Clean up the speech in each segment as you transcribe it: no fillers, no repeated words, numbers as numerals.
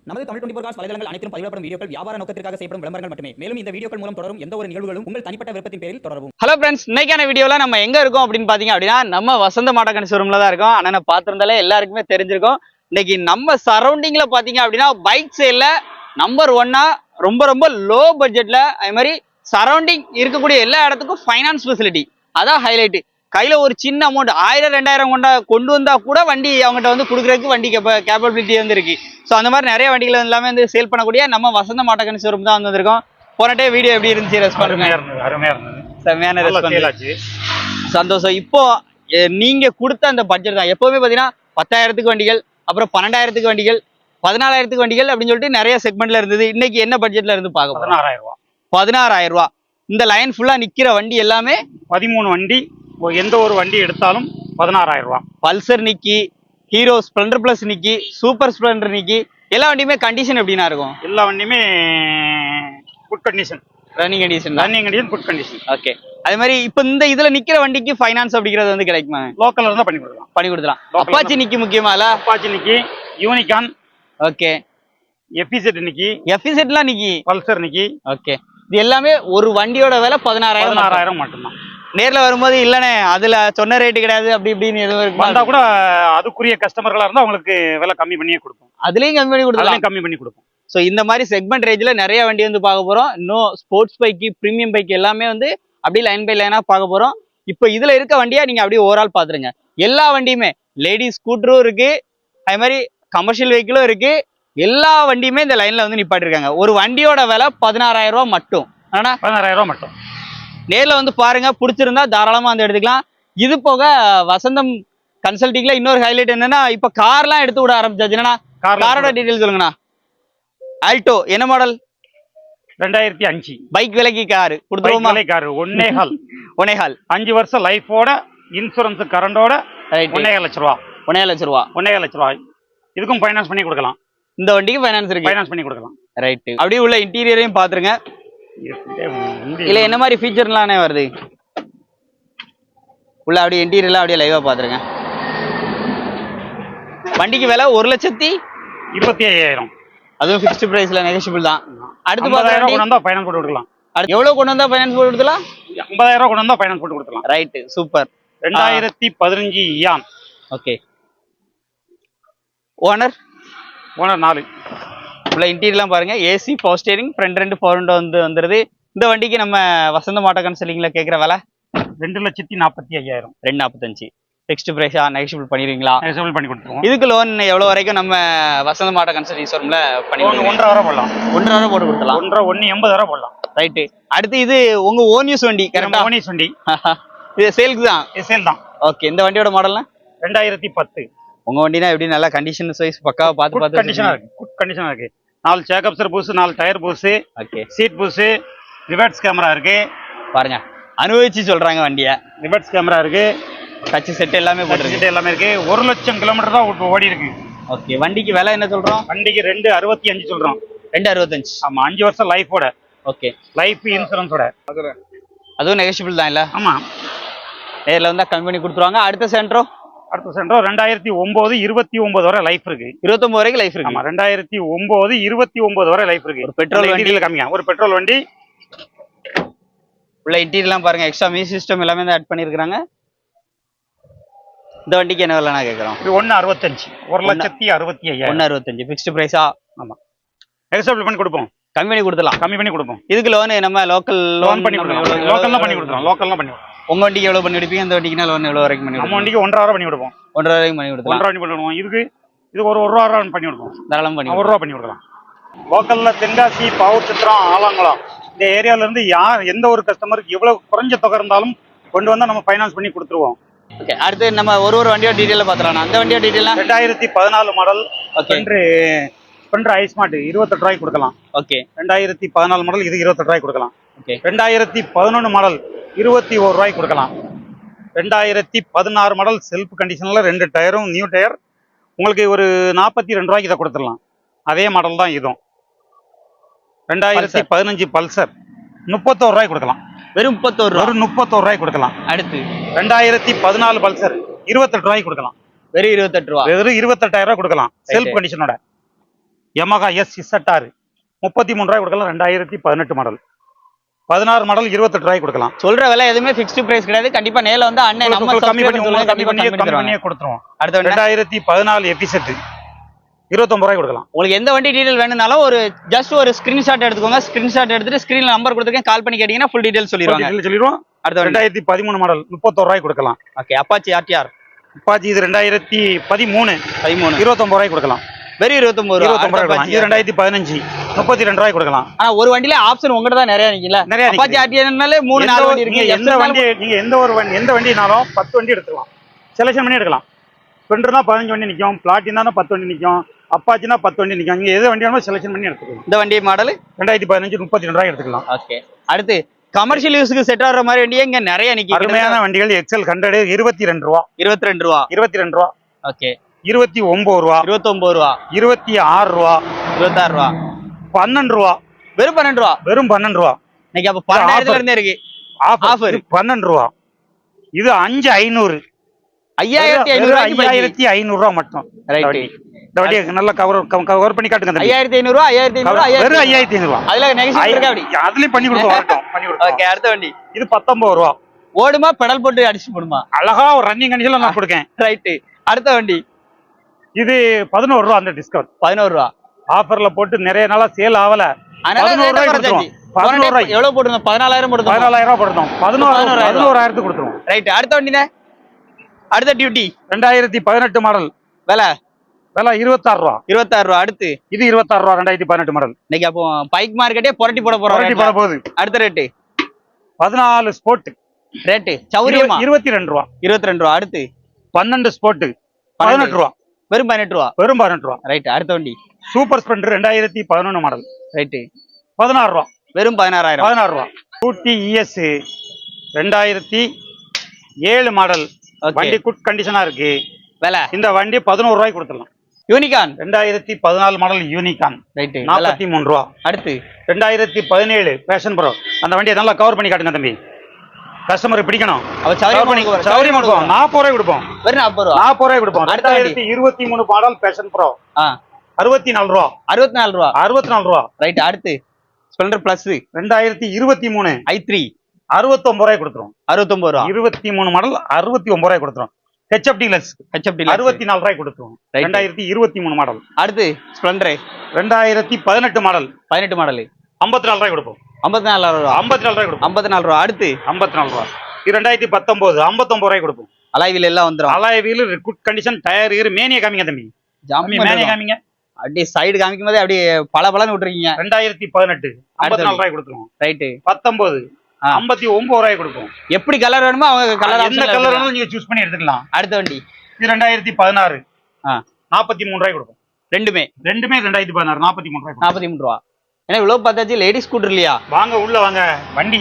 நமது தமிழ் 24 காஸ் வலைதளங்கள் அனைத்தும் பதிவிடப்படும் வீடியோக்கள் வியாபார நோக்கத்திற்காக செய்யப்படும் விளம்பரங்கள் மட்டுமே. மேலும் இந்த வீடியோக்கள் மூலம் தொடரும் எந்த ஒரு நிகழ்வுகளும் உங்கள் தனிப்பட்ட விருப்பத்தின் பேரில் தொடரவும். ஹலோ ஃப்ரெண்ட்ஸ், இன்னைக்கான வீடியோல நம்ம எங்க இருக்கோம் அப்படின்னு பாத்தீங்க அப்படின்னா நம்ம வசந்த மாட்டக்கன் ஷோரூம்ல தான் இருக்கோம். ஆனா பார்த்திருந்தாலே எல்லாருக்குமே தெரிஞ்சிருக்கும். இன்னைக்கு நம்ம சரௌண்டிங்ல பாத்தீங்க அப்படின்னா பைக் சேல்ல நம்பர் 1 ரொம்ப ரொம்ப லோ பட்ஜெட்ல அதே மாதிரி சரௌண்டிங் இருக்கக்கூடிய எல்லா இடத்துக்கும் ஃபைனான்ஸ் ஃபெசிலிட்டி அதான் ஹைலைட். கையில ஒரு சின்ன அமௌண்ட் 1000-2000 கொண்டு வந்தா கூட வண்டி அவங்ககிட்ட வந்து கொடுக்குறதுக்கு வண்டி கேப்பபிலிட்டி வந்து இருக்கு. ஸோ அந்த மாதிரி நிறைய வண்டிகள் எல்லாமே வந்து சேல் பண்ணக்கூடிய நம்ம வசந்த மாட்டக்கன் ஷோரூம் தான் வந்திருக்கோம். போனட்டே வீடியோ எப்படி இருந்துச்சு? ரெஸ்பான்ஸ் அருமையா இருந்தது. செம்மையான ரெஸ்பான்ஸ். சந்தோஷம். இப்போ நீங்க கொடுத்த அந்த பட்ஜெட் தான் எப்பவுமே பாத்தீங்கன்னா 10,000க்கு வண்டிகள், அப்புறம் 12,000க்கு வண்டிகள், 14,000க்கு வண்டிகள் அப்படின்னு சொல்லிட்டு நிறைய செக்மெண்ட்ல இருந்தது. இன்னைக்கு என்ன பட்ஜெட்ல இருந்து பார்க்க போறோம்? 16,000 ரூபாய். 16,000 ரூபாய். இந்த லைன் ஃபுல்லா நிக்கிற வண்டி எல்லாமே 13 வண்டி. எந்த ஒரு வண்டி எடுத்தாலும் 16,000 ரூபாய். பல்சர் நிக்கி, ஹீரோ ஸ்ப்ளெண்டர் பிளஸ் நிக்கி, சூப்பர் ஸ்ப்ளெண்டர் நிக்கி, எல்லா வண்டியுமே கண்டிஷன் எப்படின்னா இருக்கும்? எல்லா வண்டியுமே good condition, running condition. Good condition. Okay. அதே மாதிரி இப்போ இந்த இதுல நிக்கிற வண்டிக்கு ஃபைனான்ஸ் அப்படிங்கிறது வந்து கிடைக்குமா? லோக்கல்ல இருந்தா பண்ணி கொடுக்கலாம். அப்பாச்சி நிக்கி முக்கியமால? அப்பாச்சி நிக்கி, யூனிகான், ஓகே, எஃபிசெட் நிக்கி, எஃபிசெட்லாம் நிக்கி, பல்சர் நிக்கி. ஓகே. இது எல்லாமே ஒரு வண்டியோட விலை 16,000 மட்டும்தான். நேர்ல வரும்போது இல்லனே அதுல சொன்ன ரேட் கிடையாது அப்படி இப்படின்னு எதுவும் வந்தா கூட அதுக்குரிய கஸ்டமர்களா இருந்தா அவங்களுக்கு விலை கம்மி பண்ணியே கொடுப்போம். அதுலயும் கம்மி பண்ணி கொடுப்போம். ஸோ இந்த மாதிரி செக்மெண்ட் ரேஞ்சில் நிறைய வண்டி வந்து பார்க்க போறோம். இன்னும் ஸ்போர்ட்ஸ் பைக்கு, ப்ரீமியம் பைக் எல்லாமே வந்து அப்படியே லைன் பை லைனா பார்க்க போறோம். இப்போ இதுல இருக்க வண்டியா நீங்க அப்படியே ஓவரால் பாத்துருங்க. எல்லா வண்டியுமே லேடிஸ் ஸ்கூட்டரும் இருக்கு, அதே மாதிரி கமர்ஷியல் வெஹிக்கிளும் இருக்கு. எல்லா வண்டியுமே இந்த லைன்ல வந்து நிப்பாட்டிருக்காங்க. ஒரு வண்டியோட விலை 16,000 ரூபாய் மட்டும். ஆனா 16,000 ரூபாய் மட்டும். நேர்ல வந்து பாருங்க, பிடிச்சிருந்தா தாராளமா வந்து எடுத்துக்கலாம். இது போக வசந்தம் கன்சல்டிங்ல இன்னொரு ஹைலைட் என்னன்னா, இப்ப கார்லாம் எடுத்து விட ஆரம்பிச்சாச்சு. என்னன்னா காரோட டீடைல் சொல்லுங்கண்ணா. ஆல்டோ என்ன மாடல்? 2005. பைக் விலைக்கு காரு கொடுத்துருவோமா? காரு 1.5 5 வருஷம் லைஃபோட, இன்சூரன்ஸ் கரண்டோட 1.5 லட்சம் ரூபாய். 1.5 லட்சம் ரூபாய். 1.5 லட்சம் ரூபாய். இதுக்கும் ஃபைனான்ஸ் பண்ணி கொடுக்கலாம். இந்த வண்டிக்கு ஃபைனான்ஸ் இருக்கு, ஃபைனான்ஸ் பண்ணி கொடுக்கலாம். ரைட். அப்படியே உள்ள இன்டீரியரையும் பாத்துருங்க. இல்ல என்ன மாதிரி ஃபீச்சர்லாம் வருது உள்ள? அப்படியே இன்டீரியர்லாம் அப்படியே லைவா பாத்துருங்க. வண்டிக்கு விலை 1,25,000. அதுவும் ஃபிக்ஸ்டு பிரைஸ்ல, நெகோஷியபிள் தான். அடுத்து 50,000 கொண்டு வந்தா ஃபைனான்ஸ் போட்டு கொடுக்கலாம். எவ்வளவு கொண்டு வந்தா ஃபைனான்ஸ் போட்டு கொடுக்கலாம்? 50,000 கொண்டு வந்தா ஃபைனான்ஸ் போட்டு கொடுக்கலாம். Right, super. 2015 இயான். ஓகே. ஓனர் 4. உள்ள இன்டீரியர்லாம் பாருங்க. AC, power steering, front 2 power window வந்து வந்துருது. இந்த வண்டிக்கு நம்ம வசந்த மாட்டக்கன் செல்லிங்ல கேட்குற விலை 2,45,000. 2,45. ஃபிக்ஸ்டு பிரைஸா? நெகோஷியபிள் பண்ணிடுவீங்களா? நெகோஷியபிள் பண்ணி கொடுத்துருவோம். இதுக்கு லோன் எவ்வளவு வரைக்கும் நம்ம வசந்த மாட்டக்கன் செல்லிங் ஷோரூம்ல பண்ணி 1.5 வரை போடலாம். 1.5 போட்டு கொடுக்கலாம். 1.80 போடலாம். ரைட்டு. அடுத்து இது உங்க ஓன் யூஸ் வண்டி கரெக்டா? ஓன் யூஸ் வண்டி. இது சேல்க்கு தான்? சேல் தான். ஓகே. இந்த வண்டியோட மாடல்னா 2010. உங்க வண்டினா எப்படி நல்லா கண்டிஷன் சைஸ் பக்காவா பார்த்து கண்டிஷனா இருக்கு. குட் கண்டிஷனா இருக்கு. 4 சேக்கப்சர் பூஸ், 4 டயர் பூஸ், ஓகே, சீட் பூஸ், ரிவர்ஸ் கேமரா இருக்கு. பாருங்க, அனுபவிச்சு சொல்றாங்க வண்டிய. ரிவர்ஸ் கேமரா இருக்கு, டச் செட் எல்லாமே போட்டுருக்கு. செட் எல்லாமே இருக்கு. 1 லட்சம் கிலோமீட்டர் தான் ஓடி இருக்கு. ஓகே. வண்டிக்கு விலை என்ன சொல்றோம்? வண்டிக்கு 2,65 சொல்றோம். 2,65. ஆமா, 5 வருஷம் லைஃபோட. ஓகே. லைஃப் இன்சூரன்ஸோட. அதுவும் நெகோஷியபிள் தான் இல்ல? ஆமா, நேர்ல வந்தா கம்மி பண்ணி கொடுத்துருவாங்க. அடுத்த சென்ட்ரோ 2009 29 வரை லைஃப் இருக்கு. 29 வரைக்கும் லைஃப் இருக்கு. ஆமா, 2009 29 வரை லைஃப் இருக்கு. ஒரு பெட்ரோல் வண்டியில கம்மியா, ஒரு பெட்ரோல் வண்டி. உள்ள இன்டீரியர்லாம் பாருங்க, எக்ஸ்ட்ரா மியூசிக் சிஸ்டம் எல்லாமே ஆட் பண்ணிருக்காங்க. இந்த வண்டிக்கு என்ன விலைனா கேக்குறோம்? 1.65. 1,65,000. 1.65 ஃபிக்ஸ்டு பிரைஸா? ஆமா, நெகோஷியபிள் பண்ணி கொடுப்போம். கம்மி பண்ணி கொடுத்துலாம். கம்மி பண்ணி கொடுப்போம். இதுக்கு லோன் நம்ம லோக்கல் லோன் பண்ணி கொடுக்கலாம். லோக்கல்ல பண்ணி கொடுத்துறோம். லோக்கல்ல பண்ணி கொடுத்துறோம். உங்க வண்டிக்கு எவ்வளவு பண்ணி கொடுப்பீங்க? இந்த வண்டிக்கு லோன் எவ்வளவு வரைக்கும் பண்ணி நம்ம வண்டிக்கு 1.5 ரூபா பண்ணி கொடுப்போம். 1.5 வரைக்கும் பண்ணி கொடுத்துலாம். 1.5 பண்ணி கொடுப்போம். இதுக்கு ஒரு 1 ரூபா பண்ணி கொடுப்போம். தாராளமா பண்ணி 1 ரூபா பண்ணி கொடுக்கலாம். லோக்கல்ல தென்காசி, பாவூர் சத்திரம், ஆலங்குளம் இந்த ஏரியால இருந்து எந்த ஒரு கஸ்டமருக்கு எவ்வளவு குறைஞ்ச தொகை இருந்தாலும் கொண்டு வந்தா நம்ம ஃபைனான்ஸ் பண்ணி கொடுத்துருவோம். ஓகே. அடுத்து நம்ம ஒரு வண்டியோட டீடைல பாத்துறோம். அந்த வண்டியோட டீடைல்னா 2014 மாடல். ஓகே. ஸ்பெண்டர் ஐஸ்மார்ட் 28 ரூபாய்க்கு கொடுக்கலாம். ஓகே. 2014 மாடல், இது 28 ரூபாய்க்கு கொடுக்கலாம். ஓகே. 2011 மாடல் 21 ரூபாய்க்கு கொடுக்கலாம். 2016 மாடல் செல்ஃப் கண்டிஷன்ல 2 டயரும் நியூ டயர், உங்களுக்கு ஒரு 42 ரூபாய்க்கு இதை கொடுத்துடலாம். அதே மாடல் தான் இதுவும். 2015 பல்சர் 31 ரூபாய்க்கு கொடுக்கலாம். வெறும் 31 ரூபாய்க்கு கொடுக்கலாம். அடுத்து 2014 பல்சர் 28 ரூபாய்க்கு கொடுக்கலாம். வெறும் 28 ரூபா. வெறும் 28,000 ரூபாய் கொடுக்கலாம் செல்ஃப் கண்டிஷனோட. Yamaha SZ6 33 ரூபாய் கொடுக்கலாம். 2018 மாடல். 16 மாடல் 28 ரூபாய் கொடுக்கலாம். சொல்ற விலை எதுவுமே ஃபிக்ஸ்டு பிரைஸ் கிடையாது. கண்டிப்பா நேர்ல வந்து அண்ணன் நம்ம கம்மி பண்ணி கொடுத்துருவோம். அடுத்த 2014 எபிசெட் 29 ரூபாய் கொடுக்கலாம். உங்களுக்கு எந்த வண்டி டீடைல் வேணும்னாலும் ஒரு ஜஸ்ட் ஒரு ஸ்கிரீன்ஷாட் எடுத்துக்கோங்க. ஸ்கிரீன்ஷாட் எடுத்துட்டு ஸ்கிரீன்ல நம்பர் கொடுத்துருக்கேன், கால் பண்ணி கேட்டீங்கன்னா ஃபுல் டீடைல் சொல்லிடுவோம். அடுத்த 2013 மாடல் 31 ரூபாய் கொடுக்கலாம். Okay, Apache RTR. அப்பாச்சி இது 2013 29 ரூபாய் கொடுக்கலாம். வெறும் 29 ரூபாய். இது 2015 32 ரூபாய் கொடுக்கலாம். ஆனா ஒரு வண்டியில ஆப்ஷன் உங்ககிட்ட தான் நிறைய நிக்கல. அப்பாச்சி ஆர்டிஆர்னாலே 3-4 வண்டி இருக்கு. நீங்க எந்த வண்டினாலும் 10 வண்டி எடுத்துக்கலாம். செலக்ஷன் பண்ணி எடுக்கலாம். ஸ்பெண்டர்னா 15 வண்டி நிக்கும், பிளாட்டினா 10 வண்டி நிக்கும், அப்பாச்சினா 10 வண்டி நிக்கும். நீங்க எது வண்டி வேணுமோ செலக்ஷன் பண்ணி எடுத்துக்கலாம். இந்த வண்டி மாடல் 2015 32 ரூபாய் எடுத்துக்கலாம். ஓகே, அடுத்து கமர்ஷியல் யூஸ்க்கு செட் ஆகிற மாதிரி வண்டியே இங்க நிறைய நிக்கும். அருமையான வண்டிகள் எக்ஸல் 100 22 ரூபா. 22 ரூபா. 22 ரூபா. ஓகே, 29 ரூபா. 29 ரூபா. 26 ரூபா. 26 ரூபா. 12 ரூபா. வெறும் 12 ரூபா. வெறும் 12 ரூபா. இன்னைக்கு அப்ப 12,000 இருந்தே இருக்கு ஆஃபர். 12 ரூபா. இது 5500. 5500 ரூபா மட்டும். ரைட். இந்த வண்டியை நல்லா கவர் பண்ணி காட்டுங்க. 5500 ரூபா. 5500 வெறும் 5500 ரூபா. அதுல நெகோஷியேட் இருக்கா அப்படி? அதுலயும் பண்ணி கொடுத்துறோம். ஓகே, அடுத்த வண்டி இது 19 ரூபா. ஓடுமா பெடல் போட்டு அடிச்சு போடுமா? அழகா ஒரு ரன்னிங் கண்டிஷன்ல நான் கொடுக்கேன். ரைட். அடுத்த வண்டி இது 11 ரூபா. அந்த டிஸ்கவுண்ட் 11 ரூபா. ஆஃபர்ல போட்டு நிறைய நாளா சேல் ஆகல. 11 ரூபாய் கொடுத்துறோம். 11 ரூபாய் எவ்வளவு போடுறோம்? 14,000 போடுறோம். 14,000 ரூபாய் போடுறோம். 11,000 கொடுத்துறோம். ரைட். அடுத்த வண்டினே அடுத்த டியூட்டி 2018 மாடல். விலை 26 ரூபா. 26 ரூபா. அடுத்து இது 26 ரூபா. 2018 மாடல். இன்னைக்கு அப்போ பைக் மார்க்கெட்டே புரட்டி போட போகுது. அடுத்த ரேட்டு 14 ஸ்போர்ட் ரேட்டு சௌரியமா 22 ரூபா. 22 ரூபா. அடுத்து 12 ஸ்போர்ட் 18 ரூபா. வெறும் 18 ரூபா. வெறும் 18 ரூபா. ரைட். அடுத்த வண்டி சூப்பர் ஸ்ப்ளெண்டர் 2011 மாடல். ரைட். 16 ரூபா. வெறும் 16,000. 16 ரூபா. Scooty ES 2007 model. வண்டி குட் கண்டிஷனா இருக்கு. விலை இந்த வண்டி 11 ரூபாய்க்கு கொடுத்துடலாம். Unicorn 2014 model unicorn. ரைட். 43 ரூபா. அடுத்து 2017 பேஷன் ப்ரோ. அந்த வண்டியை நல்லா கவர் பண்ணி காட்டுங்க தம்பி. கஸ்டமர் பிடிக்கணும். சௌரியமா 40 ரூபாய் கொடுப்போம். வெறும் 40 ரூபா. 40 ரூபாய் கொடுப்போம். 2023 மாடல் பேஷன் ப்ரோ 64 ரூபா. 64 ரூபா. 64 ரூபா. ரைட். அடுத்து ஸ்ப்ளெண்டர் பிளஸ் 2023 i3 69 ரூபாய் கொடுத்துரும். 69 ரூபா. 23 மாடல் 69 ரூபாய் கொடுத்துரும். HF டீலக்ஸ் 64 ரூபாய் கொடுத்துரும். 2023 மாடல். அடுத்து ஸ்ப்ளெண்டர் 2018 மாடல். 18 மாடல் 54 ரூபாய் கொடுப்போம். 54 ரூபா. 54 ரூபாய் கொடுப்போம். 54 ரூபா. அடுத்து 54 ரூபா. இது 2019 59 ரூபாய் கொடுப்போம். அலாய் வீல் எல்லாம் வந்துரும். Alloy wheel good condition tyre gear மேனிய காமிங்க தம்பி. மேனிய காமிங்க. அப்படியே சைடு காமிக்கும் போதே அப்படியே பளபளன்னு விட்டுருக்கீங்க. 2018 54 ரூபாய் கொடுத்துருவோம். ரைட். 19 59 ரூபாய் கொடுப்போம். எப்படி கலர் வேணுமோ அவங்க கலர் எந்த கலர் வேணுமோ நீங்க சூஸ் பண்ணி எடுத்துக்கலாம். அடுத்த வண்டி இது 2016 43 ரூபாய் கொடுப்போம். ரெண்டுமே 2016 43 ரூபாய். 43 ரூபா. ஏன்னா இவ்வளவு பார்த்தாச்சு. லேடிஸ் ஸ்கூட்டர் இல்லையா? வாங்க உள்ள வாங்க. வண்டி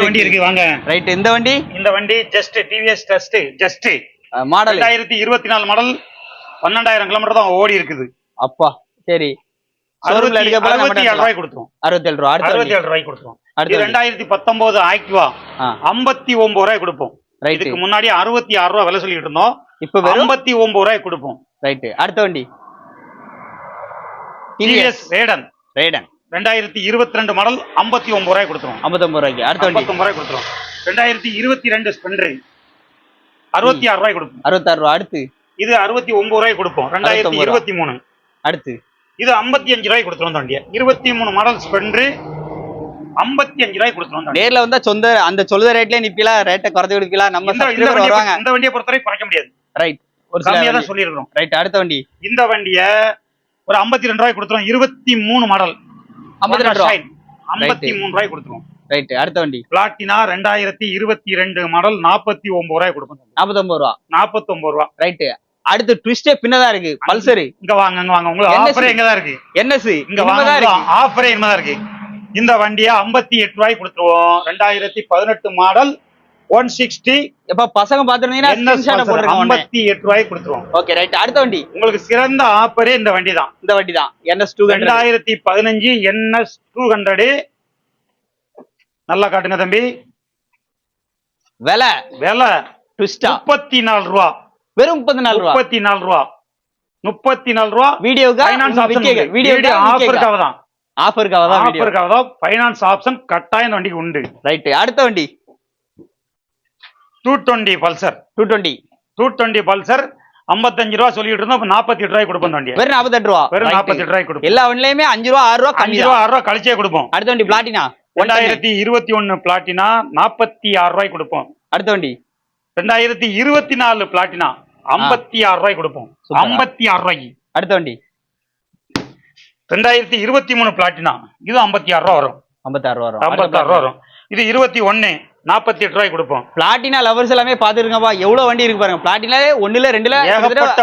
வண்டி இருக்கு வாங்க. ரைட். இந்த வண்டி just TVS just model 2024 model 12,000 kilometre தான் ஓடி இருக்குது. அப்பா சரி. 67 ரூபாய் கொடுத்துரும். 67 ரூபா. 67 ரூபாய் கொடுத்துரும். 2019 ஆக்டிவா 59 ரூபாய் கொடுப்போம். இதுக்கு முன்னாடி 66 ரூபாய் விலை சொல்லிட்டு இருந்தோம். இப்ப 59 ரூபாய் கொடுப்போம். ரைட். அடுத்த வண்டி TVS ரேடன் 2022 மாடல் 59 ரூபாய் கொடுத்துரும். 59 ரூபாய்க்கு. அடுத்த வண்டி 59 ரூபாய் கொடுத்துரும். 2022 ஸ்பெண்டர் 66 ரூபாய் கொடுப்போம். 66 ரூபா. அடுத்து இது 69 ரூபாய் கொடுப்போம். 2023. அடுத்து இது 55 ரூபாய் கொடுத்துரும். வண்டியை 23 மாடல் ஸ்பெண்டர் 55 ரூபாய் கொடுத்துரும். நேர்ல வந்தா அந்த சொல்லுற ரேட்லயே நிப்பீங்களா? ரேட்டை குறைச்சு கொடுப்பீங்களா? நம்ம சப்ஸ்கிரைபர் வருவாங்க. இந்த வண்டியை பொறுத்தவரை குறைக்க முடியாது. ரைட். ஒரு கம்மியா தான் சொல்லியிருக்கோம். ரைட். அடுத்த வண்டி இந்த வண்டியை ஒரு 52 ரூபாய் கொடுத்துரும். 23 மாடல் 52 ரூபாய். 53 ரூபாய் கொடுத்துரும். ரைட். அடுத்த வண்டி பிளாட்டினா 2022 மாடல் 49 ரூபாய் கொடுப்போம். 49 ரூபா. 49 ரூபா. ரைட். அடுத்து ட்விஸ்டே பின்னதா இருக்கு. பல்சர் இங்க வாங்க உங்களுக்கு ஆஃபரே எங்க தான் இருக்கு. NS இங்க வாங்க ஆஃபரே எங்க தான் இருக்கு. இந்த வண்டியை 58 ரூபாய் கொடுத்துருவோம். 2018 மாடல் 160. எப்ப பசங்க பாத்துறீங்கன்னா ஸ்கிரீன்ஷாட் போடுங்க. 58 ரூபாய் கொடுத்துருவோம். Okay right. அடுத்த வண்டி உங்களுக்கு சிறந்த ஆஃபரே இந்த வண்டி தான். NS 200 2015 NS 200. நல்லா காட்டுங்க தம்பி. விலை ட்விஸ்டா 34 ரூபா. வெறும் 34 ரூபா. 34 ரூபா. 34 ரூபா வீடியோக்கு ஃபைனான்ஸ் ஆப்ஷன் வீடியோ ஆஃபருக்காக தான் ஆஃபருக்காக தான் வீடியோ ஆஃபருக்காக தான் ஃபைனான்ஸ் ஆப்ஷன் கட்டாயம் இந்த வண்டிக்கு உண்டு. ரைட். அடுத்த வண்டி 220 பல்சர் 220 பல்சர் 55 ரூபா சொல்லிட்டு இருந்தோம். 48 ரூபாய்க்கு கொடுப்போம் இந்த வண்டியை. வெறும் 48 ரூபா. வெறும் 48 ரூபாய்க்கு கொடுப்போம். எல்லா வண்டிலயுமே 5 ரூபா 6 ரூபா 5 ரூபா 6 ரூபா கழிச்சே கொடுப்போம். அடுத்த வண்டி பிளாட்டினா 2021 பிளாட்டினா 46 ரூபாய்க்கு கொடுப்போம். அடுத்த வண்டி 2024 பிளாட்டினா 56 ரூபாய்க்கு கொடுப்போம். 56 ரூபாய்க்கு. அடுத்த வண்டி 2023 பிளாட்டினா இது 56 ரூபா வரும். 56 ரூபா வரும். 56 ரூபா வரும். இது 21 48 ரூபாய்க்கு கொடுப்போம். பிளாட்டினா லவர்ஸ் எல்லாமே பாத்துருங்கப்பா, எவ்வளவு வண்டி இருக்கு பாருங்க. பிளாட்டினாலே 1ல 2ல ஏகப்பட்ட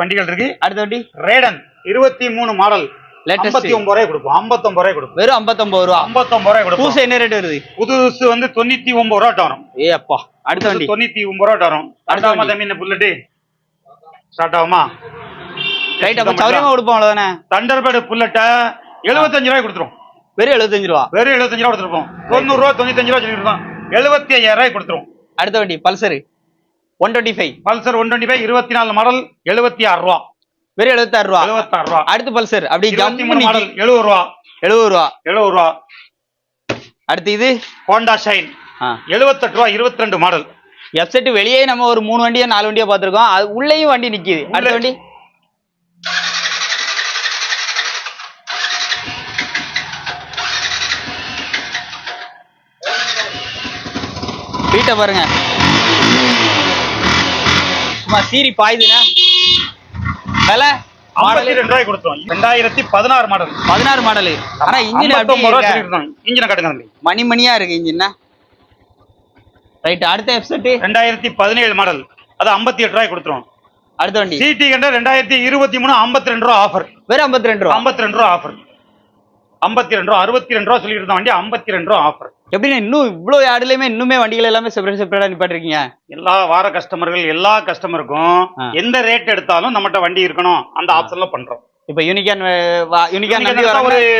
வண்டிகள் இருக்கு. அடுத்த வண்டி ரேடன் 23 மாடல் 59 ரூபாய் கொடுப்போம். 59 ரூபாய் கொடுப்போம். வெறும் 59 ரூபா. 59 ரூபாய் கொடுப்போம். புதுசு என்ன ரேட் வருது? புதுசு வந்து 99 ரூபா வரும். ஏ அப்பா. அடுத்த வண்டி 99 ரூபா வரும். அடுத்த தம்பி இந்த புல்லட் ஸ்டார்ட் ஆகுமா? ரைட். அப்ப சௌரியமா கொடுப்போம் அவ்வளவுதானே. தண்டர்பர்ட் புல்லட்ட 75 ரூபாய் கொடுத்துரும். வெறும் 75 ரூபா. வெறும் 75 ரூபா கொடுத்துருப்போம். 90 ரூபா 95 ரூபா சொல்லிருக்கோம். 75,000 ரூபாய் கொடுத்துரும். அடுத்த வண்டி பல்சர் 125 பல்சர் 125 24 மாடல் 76 ரூபா. வெறும் 76 ரூபா. 76 ரூபா. அடுத்து பல்சர் அப்படி 23 மாடல் 70 ரூபா. 70 ரூபா. 70 ரூபா. அடுத்து இது ஹோண்டா ஷைன் 78 ரூபா 22 மாடல். எஃப்செட் வெளியே நம்ம ஒரு 3 வண்டியோ 4 வண்டியோ பாத்துருக்கோம். அது உள்ளேயும் வண்டி நிக்குது. அடுத்த வண்டி வீட்டை பாருங்க, சும்மா சீரி பாயுதுன்னா விலை 52 ரூபாய் கொடுத்தோம். 2016 மாடல் 16 மாடலு. ஆனா இன்ஜின் இன்ஜின் கட்டுங்க மணி மணியா இருக்கு இன்ஜின். ரைட். அடுத்த எஃப்செட் 2017 மாடல் அது 58 ரூபாய் கொடுத்துரும். அடுத்த வண்டி சிடி கண்ட 2023 52 ரூபா ஆஃபர். வெறும் 52 ரூபா. 52 ரூபா ஆஃபர். 52 ரூபா 62 ரூபா சொல்லிட்டு இருந்த வண்டி 52 ரூபா ஆஃபர். எப்படின்னா இன்னும் இவ்வளவு யார்டுலயுமே இன்னுமே வண்டிகள் எல்லாமே செப்பரேட்டா நிப்பாட்டிருக்கீங்க. எல்லா வார கஸ்டமர்கள் எல்லா கஸ்டமருக்கும் எந்த ரேட் எடுத்தாலும் நம்மகிட்ட வண்டி இருக்கணும் அந்த ஆப்ஷன்ல பண்றோம். இப்ப யூனிகான் ஒரு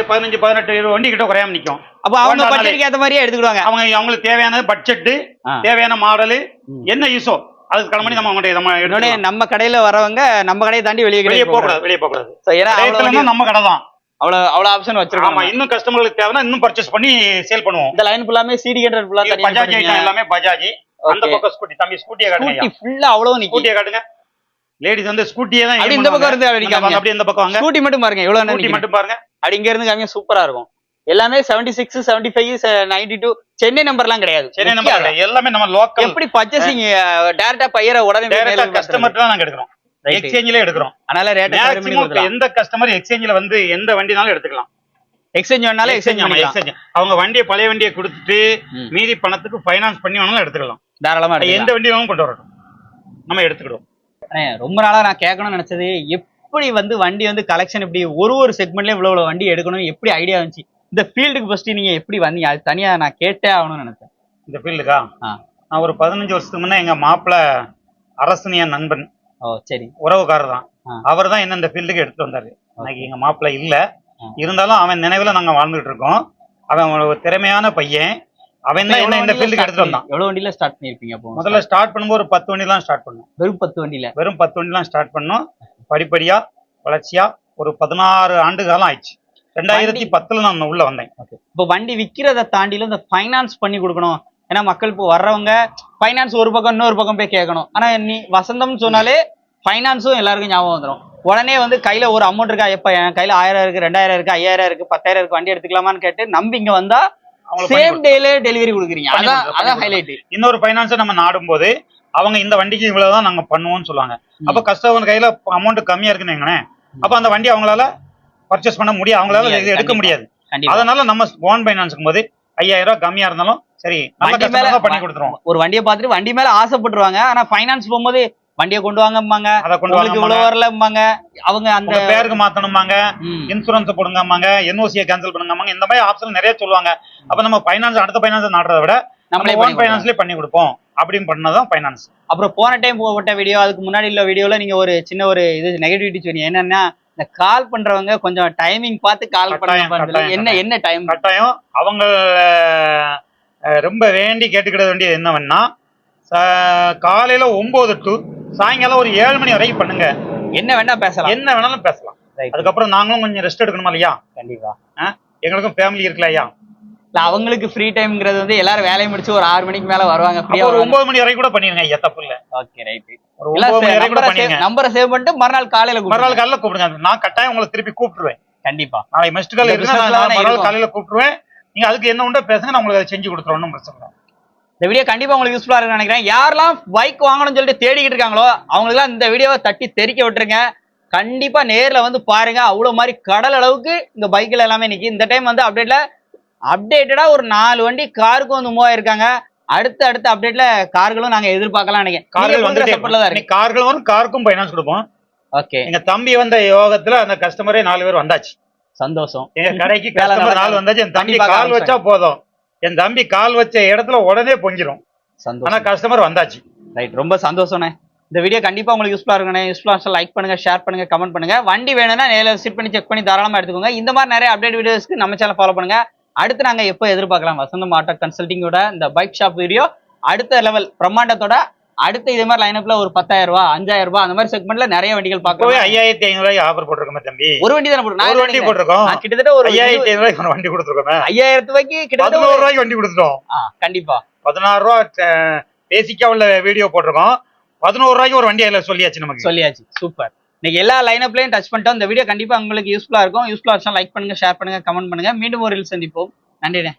15 18 வண்டி கிட்ட குறையாம நிக்கும். அப்ப அவங்க பட்ஜெட்டுக்கு ஏத்த மாதிரியே எடுத்துக்கிடுவாங்க. அவங்களுக்கு தேவையான பட்ஜெட் தேவையான மாடல் என்ன யூஸோ அதுக்கு கிளம்பி நம்ம கடையில வரவங்க நம்ம கடையை தாண்டி வெளியே போக கூடாது. நம்ம கடை தான். அவ்வளவு ஆப்ஷன் வச்சிருக்கோம். இன்னும் கஸ்டமர்களுக்கு தேவைன்னா இன்னும் பர்ச்சேஸ் பண்ணி சேல் பண்ணுவோம். இந்த லைன் ஃபுல்லாமே சிடி கண்டர் ஃபுல்லா தனியா பஜாஜ் ஐட்டம் எல்லாமே பஜாஜ். அந்த பக்கம் ஸ்கூட்டி தம்பி ஸ்கூட்டியை காட்டுங்க. ஸ்கூட்டி ஃபுல்லா அவ்வளவு நிக்கு. ஸ்கூட்டியை காட்டுங்க. லேடிஸ் வந்து ஸ்கூட்டியே தான் அப்படி இந்த பக்கம் இருந்து அடிக்காம அப்படியே இந்த பக்கம் வாங்க. ஸ்கூட்டி மட்டும் பாருங்க எவ்வளவு ஸ்கூட்டி மட்டும் பாருங்க. அப்படி இங்க இருந்து காமிங்க சூப்பரா இருக்கும். எல்லாமே 76 75 92 சென்னை நம்பர்லாம் கிடையாது. சென்னை நம்பர் எல்லாமே நம்ம லோக்கல். எப்படி பர்ச்சேசிங் டைரக்டா பையற உடனே டைரக்டா கஸ்டமர் தான் நாங்க எடுக்கிறோம். எக்ஸ்சேஞ்சில எடுக்கிறோம். அதனால ரேட் மேக்ஸிமம் எந்த கஸ்டமர் எக்ஸ்சேஞ்சில வந்து எந்த வண்டினாலும் எடுத்துக்கலாம். எக்ஸ்சேஞ்ச் வேணாலும் எக்ஸ்சேஞ்ச் பண்ணிக்கலாம். அவங்க வண்டியை பழைய வண்டியை கொடுத்துட்டு மீதி பணத்துக்கு ஃபைனான்ஸ் பண்ணி வேணாலும் எடுத்துக்கலாம். தாராளமா எந்த வண்டி வேணாலும் கொண்டு வரட்டும் நம்ம எடுத்துக்கிடுவோம். ரொம்ப நாளா நான் கேட்கணும்னு நினைச்சது எப்படி வந்து வண்டி வந்து கலெக்ஷன் இப்படி ஒரு செக்மெண்ட்லயும் இவ்வளவு வண்டி எடுக்கணும் எப்படி ஐடியா வந்துச்சு? இந்த ஃபீல்டுக்கு ஃபர்ஸ்ட் நீங்க எப்படி வந்தீங்க? அது தனியா நான் கேட்டே ஆகணும்னு நினைச்சேன். இந்த ஃபீல்டுக்கா நான் ஒரு 15 வருஷத்துக்கு முன்னே எங்க மாப்பிள்ள அரசனிய நண்பன். சரி. உறவுக்காரர் தான். அவர் தான் என்ன இந்த ஃபீல்டுக்கு எடுத்துட்டு வந்தாரு. இன்னைக்கு எங்க மாப்பிள்ள இல்ல, இருந்தாலும் அவன் நினைவுல நாங்க வாழ்ந்துட்டு இருக்கோம். அவன் ஒரு திறமையான பையன். அவன் தான் என்ன இந்த ஃபீல்டுக்கு எடுத்துட்டு வந்தான். எவ்வளவு வண்டியில ஸ்டார்ட் பண்ணிருப்பீங்க? அப்போ முதல்ல ஸ்டார்ட் பண்ணும்போது ஒரு 10 வண்டிலாம் ஸ்டார்ட் பண்ணோம். வெறும் 10 வண்டியில? வெறும் 10 வண்டிலாம் ஸ்டார்ட் பண்ணோம். படிப்படியா வளர்ச்சியா ஒரு 16 ஆண்டு காலம் ஆயிடுச்சு. 2010 நான் உள்ள வந்தேன். இப்போ வண்டி விக்கிறத தாண்டில இந்த ஃபைனான்ஸ் பண்ணி கொடுக்கணும். ஏன்னா மக்கள் இப்போ வர்றவங்க ஃபைனான்ஸ் ஒரு பக்கம் இன்னொரு பக்கம் போய் கேட்கணும். ஆனா நீ வசந்தம் சொன்னாலே ஃபைனான்ஸும் எல்லாருக்கும் ஞாபகம் வந்துடும். உடனே வந்து கையில ஒரு அமௌண்ட் இருக்கா, எப்ப என் கையில 1000 இருக்கு 2000 இருக்கு 5000 இருக்கு 10000 இருக்கு வண்டி எடுத்துக்கலாமான்னு கேட்டு நம்பி இங்க வந்தா சேம் டேல டெலிவரி கொடுக்குறீங்க. அதான் ஹைலைட். இன்னொரு ஃபைனான்ஸை நம்ம நாடும் போது அவங்க இந்த வண்டிக்கு இவ்வளவுதான் நாங்க பண்ணுவோம்னு சொல்லுவாங்க. அப்ப கஸ்டமர் கையில அமௌண்ட் கம்மியா இருக்குன்னு அப்ப அந்த வண்டி அவங்களால பர்ச்சேஸ் பண்ண முடியாது, அவங்களால எடுக்க முடியாது. அதனால நம்ம ஓன் ஃபைனான்ஸ்க்கும் போது 5000 ரூபாய் கம்மியா இருந்தாலும் சரி பண்ணி கொடுத்துருவோம். ஒரு வண்டியை பார்த்துட்டு வண்டி மேல ஆசைப்பட்டுருவாங்க. ஆனா ஃபைனான்ஸ் போகும்போது வண்டியை கொண்டு வாங்கம்பாங்க, இவ்வளவு வரலம்பாங்க, அவங்க அந்த பேருக்கு மாத்தணும்பாங்க, இன்சூரன்ஸ் போடுங்கம்பாங்க, என்ஓசியை கேன்சல் பண்ணுங்கம்பாங்க. இந்த மாதிரி ஆப்ஷன் நிறைய சொல்லுவாங்க. அப்ப நம்ம ஃபைனான்ஸ் அடுத்த ஃபைனான்ஸ் நாடுறத விட நம்மளே ஓன் ஃபைனான்ஸ்லயே பண்ணி கொடுப்போம் அப்படின்னு பண்ணதான் ஃபைனான்ஸ். அப்புறம் போன டைம் போட்ட வீடியோ அதுக்கு முன்னாடி உள்ள வீடியோல நீங்க ஒரு சின்ன ஒரு இது நெகட்டிவிட்டி சொன்னீங்க. என்னன்னா இந்த கால் பண்றவங்க கொஞ்சம் டைமிங் பார்த்து கால் பண்ண என்ன டைம் கட்டாயம் அவங்க ரொம்ப வேண்டி கேட்டுக்கிட வேண்டியது என்னவென்னா காலையில 9 டு சாயங்காலம் ஒரு 7 மணி வரைக்கும் பண்ணுங்க. என்ன வேணா பேசலாம். என்ன வேணாலும் பேசலாம். Right. அதுக்கப்புறம் நாங்களும் கொஞ்சம் ரெஸ்ட் எடுக்கணுமா இல்லையா? கண்டிப்பா. எங்களுக்கும் ஃபேமிலி இருக்குல்ல ஐயா. இல்ல அவங்களுக்கு ஃப்ரீ டைம்ங்கிறது வந்து எல்லாரும் வேலையை முடிச்சு ஒரு 6 மணிக்கு மேல வருவாங்க. அப்ப ஒரு 9 மணி வரைக்கும் கூட பண்ணிருங்க ஐயா, தப்பு இல்ல. Okay right. ஒரு 9 மணி வரைக்கும் கூட பண்ணிருங்க. நம்பரை சேவ் பண்ணிட்டு மறுநாள் காலையில கூப்பிடுங்க. நான் கட்டாயம் உங்களை திருப்பி கூப்பிட்டுருவேன். கண்டிப்பா. நாளைக்கு மிஸ்ட் கால் இருந்தா நான் மறுநாள் காலையில கூப்பிட்டுருவேன். நீங்க அதுக்கு என்ன உண்டோ பேசுங்க, நான் உங்களுக்கு அதை செஞ்சு கொடுத்துறேன். ஒன்றும் பிரச்சனை இல்லை. இந்த வீடியோ கண்டிப்பா உங்களுக்கு யூஸ்ஃபுல்லா இருக்குன்னு நினைக்கிறேன். யாரெல்லாம் பைக் வாங்கணும்னு சொல்லிட்டு தேடிக்கிட்டு இருக்காங்களோ அவங்களுக்குலாம் இந்த வீடியோவை தட்டி தெறிக்க விட்டுருங்க. கண்டிப்பா நேர்ல வந்து பாருங்க. அவ்வளவு மாதிரி கடல் அளவுக்கு இந்த பைக்ல எல்லாமே நிக்கி. இந்த டைம் வந்து அப்டேட்டடா ஒரு 4 வண்டி காருக்கு வந்து மூவ் ஆயிருக்காங்க. அடுத்த அப்டேட்ல கார்களும் நாங்க எதிர்பார்க்கலாம் நினைக்கிறேன். கார்கள் வரும், காருக்கும் ஃபைனான்ஸ் கொடுப்போம். ஓகே. எங்க தம்பி வந்த யோகத்துல அந்த கஸ்டமரே 4 பேர் வந்தாச்சு. சந்தோஷம். எங்க கடைக்கு கஸ்டமர் 4 வந்தாச்சு. என் தம்பி கால் வச்சா போதும். என் தம்பி கால் வச்ச இடத்துல உடனே பொங்கிரும். ஆனா கஸ்டமர் வந்தாச்சு. ரைட், ரொம்ப சந்தோஷம்ண்ணே. இந்த வீடியோ கண்டிப்பா உங்களுக்கு யூஸ்ஃபுல்லா இருக்குண்ணே. யூஸ்ஃபுல்லா லைக் பண்ணுங்க, ஷேர் பண்ணுங்க, கமெண்ட் பண்ணுங்க. வண்டி வேணும்னா நேரில் விசிட் பண்ணி செக் பண்ணி தாராளமா எடுத்துக்கோங்க. இந்த மாதிரி நிறைய அப்டேட் வீடியோஸ்க்கு நம்ம சேனல் ஃபாலோ பண்ணுங்க. அடுத்து நாங்க எப்போ எதிர்பார்க்கலாம் வசந்தம் ஆட்டோ கன்சல்டிங்கோட இந்த பைக் ஷாப் வீடியோ அடுத்த லெவல் பிரம்மாண்டத்தோட அடுத்த இதே மாதிரி லைனப்ல ஒரு 10,000 ரூபாய் 5,000 ரூபாய் அந்த மாதிரி செக்மெண்ட்ல நிறைய வண்டிகள் பார்க்கலாம். 5,500 ரூபாய் ஆஃபர் போட்டிருக்கோம் தம்பி. ஒரு வண்டி தானே போட்டுருக்கோம். ஒரு வண்டி போட்டிருக்கோம். கிட்டத்தட்ட ஒரு 5,500 ரூபாய்க்கு வண்டி கொடுத்துருக்கோம். 5,000 ரூபாய்க்கு கிட்டத்தட்ட 11 ரூபாய்க்கு வண்டி கொடுத்துட்டோம். கண்டிப்பா 16 ரூபாய் பேசிக்கா உள்ள வீடியோ போட்டிருக்கோம். 11 ரூபாய்க்கு ஒரு வண்டி அதில் சொல்லியாச்சு, நமக்கு சொல்லியாச்சு. சூப்பர். இன்னைக்கு எல்லா லைனப்லயும் டச் பண்ணிட்டோம். இந்த வீடியோ கண்டிப்பா உங்களுக்கு யூஸ்ஃபுல்லா இருக்கும். யூஸ்ஃபுல்லா லைக் பண்ணுங்க, ஷேர் பண்ணுங்க, கமெண்ட் பண்ணுங்க. மீண்டும் ஒரு சந்திப்போம். நன்றிண்ணே.